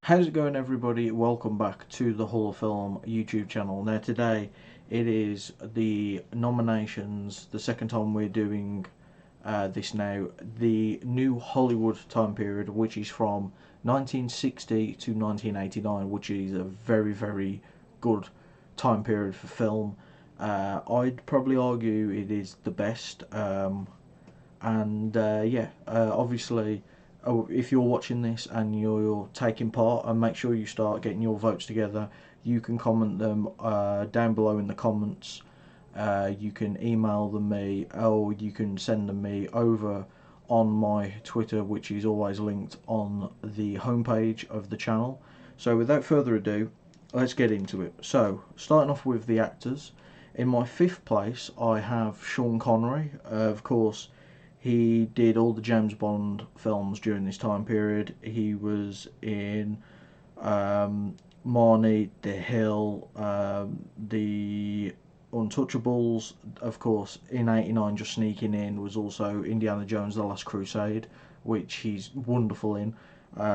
How's it going, everybody? Welcome back to the Hall of Film YouTube channel. Now today it is the nominations, the second time we're doing this now, the new Hollywood time period, which is from 1960 to 1989, which is a very good time period for film. I'd probably argue it is the best, and obviously, if you're watching this and you're taking part, and make sure you start getting your votes together, you can comment them down below in the comments. You can email them me, or you can send them me over on my Twitter, which is always linked on the homepage of the channel. So without further ado, let's get into it. So starting off with the actors, in my fifth place I have Sean Connery. Of course, he did all the James Bond films during this time period. He was in Marnie, The Hill, the Untouchables. Of course, in '89, just sneaking in, was also Indiana Jones: The Last Crusade, which he's wonderful in.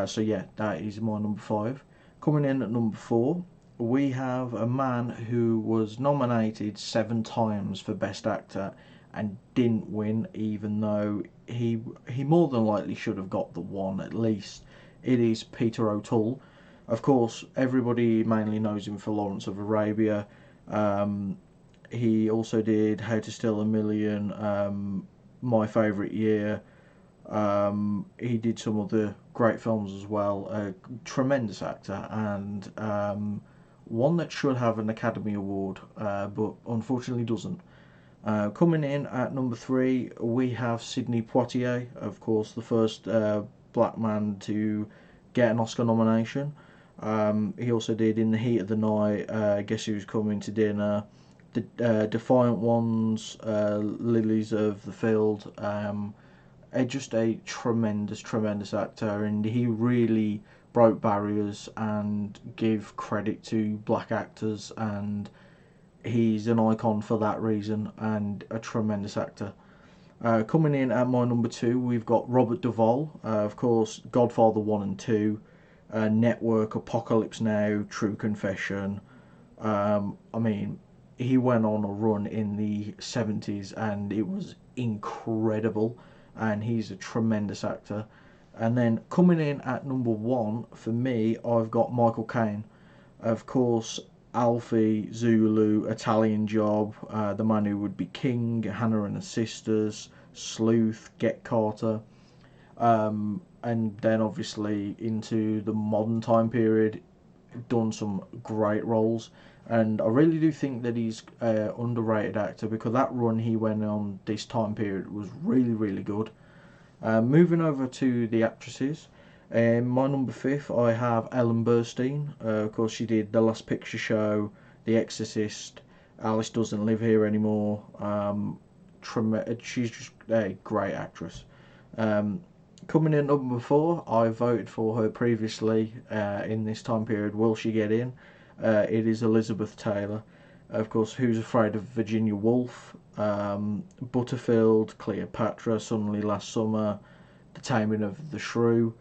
So yeah, that is my number five. Coming in at number four, we have a man who was nominated 7 times for Best Actor and didn't win, even though he more than likely should have got the one at least. It is Peter O'Toole. Of course, everybody mainly knows him for Lawrence of Arabia. Um, he also did How to Steal a Million, My Favourite Year. He did some other great films as well. A tremendous actor, and one that should have an Academy Award, but unfortunately doesn't. Coming in at number three, we have Sidney Poitier, of course, the first black man to get an Oscar nomination. He also did In the Heat of the Night, Guess Who's Coming to Dinner, the Defiant Ones, Lilies of the Field. Just a tremendous actor, and he really broke barriers and gave credit to black actors, and he's an icon for that reason and a tremendous actor. Coming in at my number two, we've got Robert Duvall, of course, Godfather 1 and 2, Network, Apocalypse Now, True Confession. I mean, he went on a run in the 70s and it was incredible, and he's a tremendous actor. And then coming in at number one for me, I've got Michael Caine. Of course, Alfie, Zulu, Italian Job, The Man Who Would Be King, Hannah and her Sisters, Sleuth, Get Carter, and then obviously into the modern time period, done some great roles. And I really do think that he's an underrated actor, because that run he went on this time period was really good. Moving over to the actresses, my number fifth, I have Ellen Burstyn. Of course, she did The Last Picture Show, The Exorcist, Alice Doesn't Live Here Anymore. She's just a great actress. Um, Coming in number four, I voted for her previously in this time period. Will she get in? It is Elizabeth Taylor. Of course, Who's Afraid of Virginia Woolf, Butterfield, Cleopatra, Suddenly Last Summer, The Taming of the Shrew.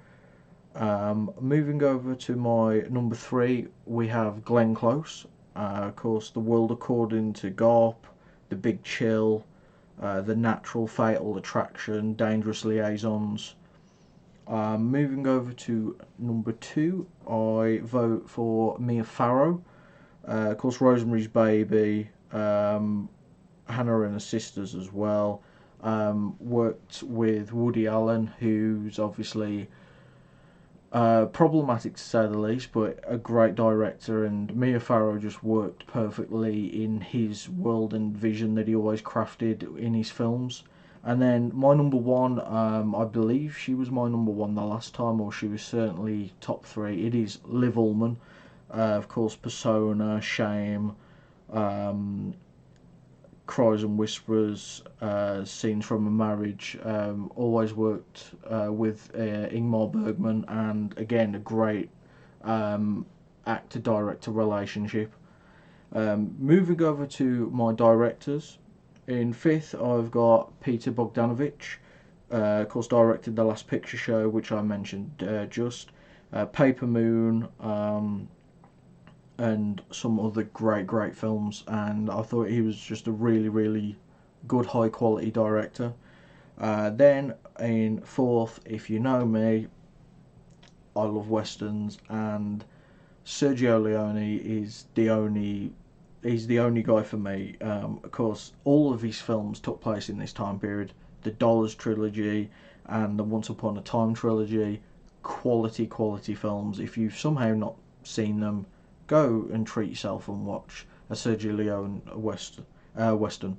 Moving over to my number three, we have Glenn Close. Of course, The World According to Garp, The Big Chill, The Natural, Fatal Attraction, Dangerous Liaisons. Moving over to number two, I vote for Mia Farrow. Of course, Rosemary's Baby, Hannah and her Sisters as well. Worked with Woody Allen, who's obviously problematic to say the least, but a great director, and Mia Farrow just worked perfectly in his world and vision that he always crafted in his films. And then my number one, I believe she was my number one the last time, or she was certainly top three. It is Liv Ullmann, of course, Persona, Shame, um, Cries and Whispers, Scenes from a Marriage. Always worked with Ingmar Bergman, and again, a great actor-director relationship. Moving over to my directors, in fifth I've got Peter Bogdanovich. Of course, directed The Last Picture Show, which I mentioned just. Paper Moon, and some other great films. And I thought he was just a really good, high quality director. Then in fourth, if you know me, I love westerns, and Sergio Leone is he's the only guy for me. Of course, all of his films took place in this time period. The Dollars trilogy and the Once Upon a Time trilogy, quality films. If you've somehow not seen them, go and treat yourself and watch a Sergio Leone western.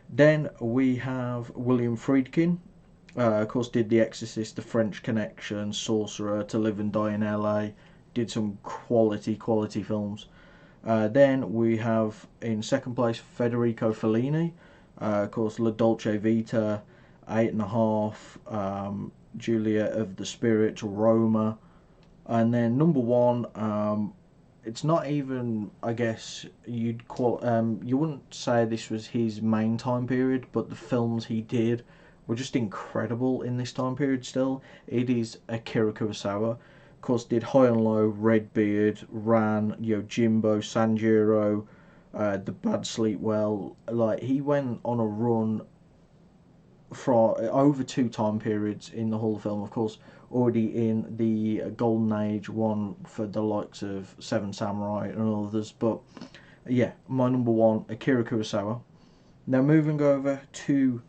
Then we have William Friedkin. Of course, did The Exorcist, The French Connection, Sorcerer, To Live and Die in LA. Did some quality films. Then we have in second place Federico Fellini. Of course, La Dolce Vita, Eight and a Half, Juliet of the Spirit, Roma. And then number one, it's not even, I guess you wouldn't say this was his main time period, but the films he did were just incredible in this time period still. It is Akira Kurosawa. Of course, did High and Low, Redbeard, Ran, Yojimbo, Sanjuro, The Bad Sleep Well. Like, he went on a run for over two time periods in the Hall of Film. Of course, already in the Golden Age one for the likes of Seven Samurai and others. But yeah, my number one, Akira Kurosawa. Now moving over to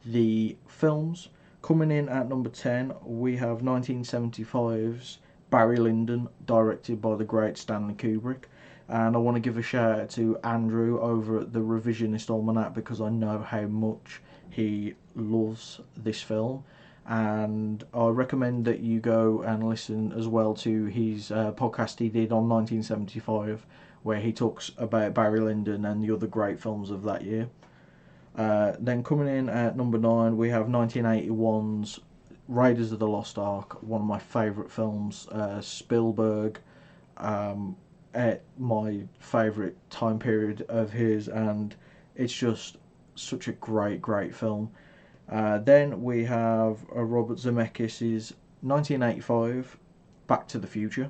the films. Coming in at number 10, we have 1975's Barry Lyndon, directed by the great Stanley Kubrick. And I want to give a shout out to Andrew over at the Revisionist Almanac, because I know how much he loves this film. And I recommend that you go and listen as well to his podcast he did on 1975, where he talks about Barry Lyndon and the other great films of that year. Then coming in at number 9, we have 1981's Raiders of the Lost Ark, one of my favourite films. Spielberg, at my favourite time period of his, and it's just such a great film. Then we have Robert Zemeckis' 1985 Back to the Future.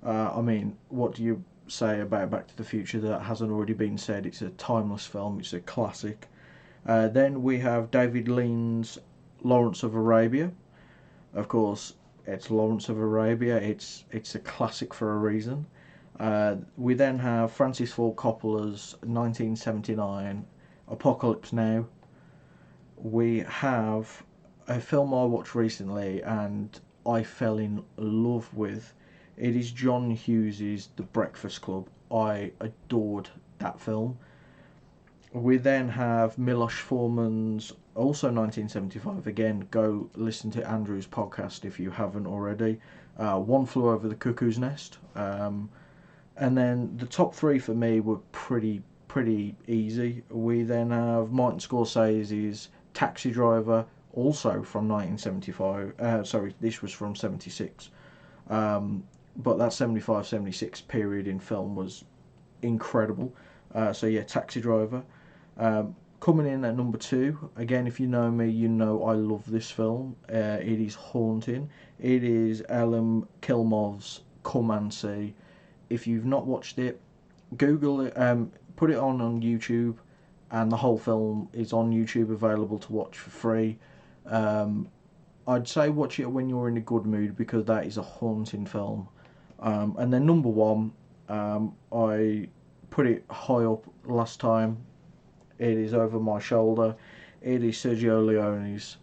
I mean, what do you say about Back to the Future that hasn't already been said? It's a timeless film, it's a classic. Then we have David Lean's Lawrence of Arabia. Of course, it's Lawrence of Arabia, it's a classic for a reason. We then have Francis Ford Coppola's 1979 Apocalypse Now. We have a film I watched recently and I fell in love with. It is John Hughes's The Breakfast Club. I adored that film. We then have Milos Forman's, also 1975. Again, go listen to Andrew's podcast if you haven't already. One Flew Over the Cuckoo's Nest. And then the top three for me were pretty easy. We then have Martin Scorsese's Taxi Driver, also from 1975. Sorry, this was from 76. But that 75-76 period in film was incredible. So yeah, Taxi Driver. Coming in at number 2, again, if you know me, you know I love this film. It is haunting. It is Elem Kilmov's Come and See. If you've not watched it, Google it, put it on YouTube, and the whole film is on YouTube, available to watch for free. I'd say watch it when you're in a good mood, because that is a haunting film. And then number 1, I put it high up last time. It is Over My Shoulder. It is Sergio Leone's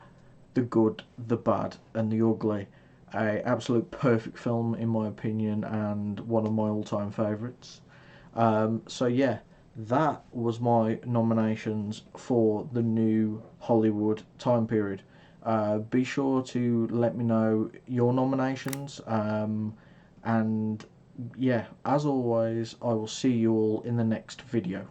The Good, the Bad and the Ugly. A absolute perfect film in my opinion, and one of my all-time favourites. So yeah, that was my nominations for the new Hollywood time period. Be sure to let me know your nominations, and yeah, as always, I will see you all in the next video.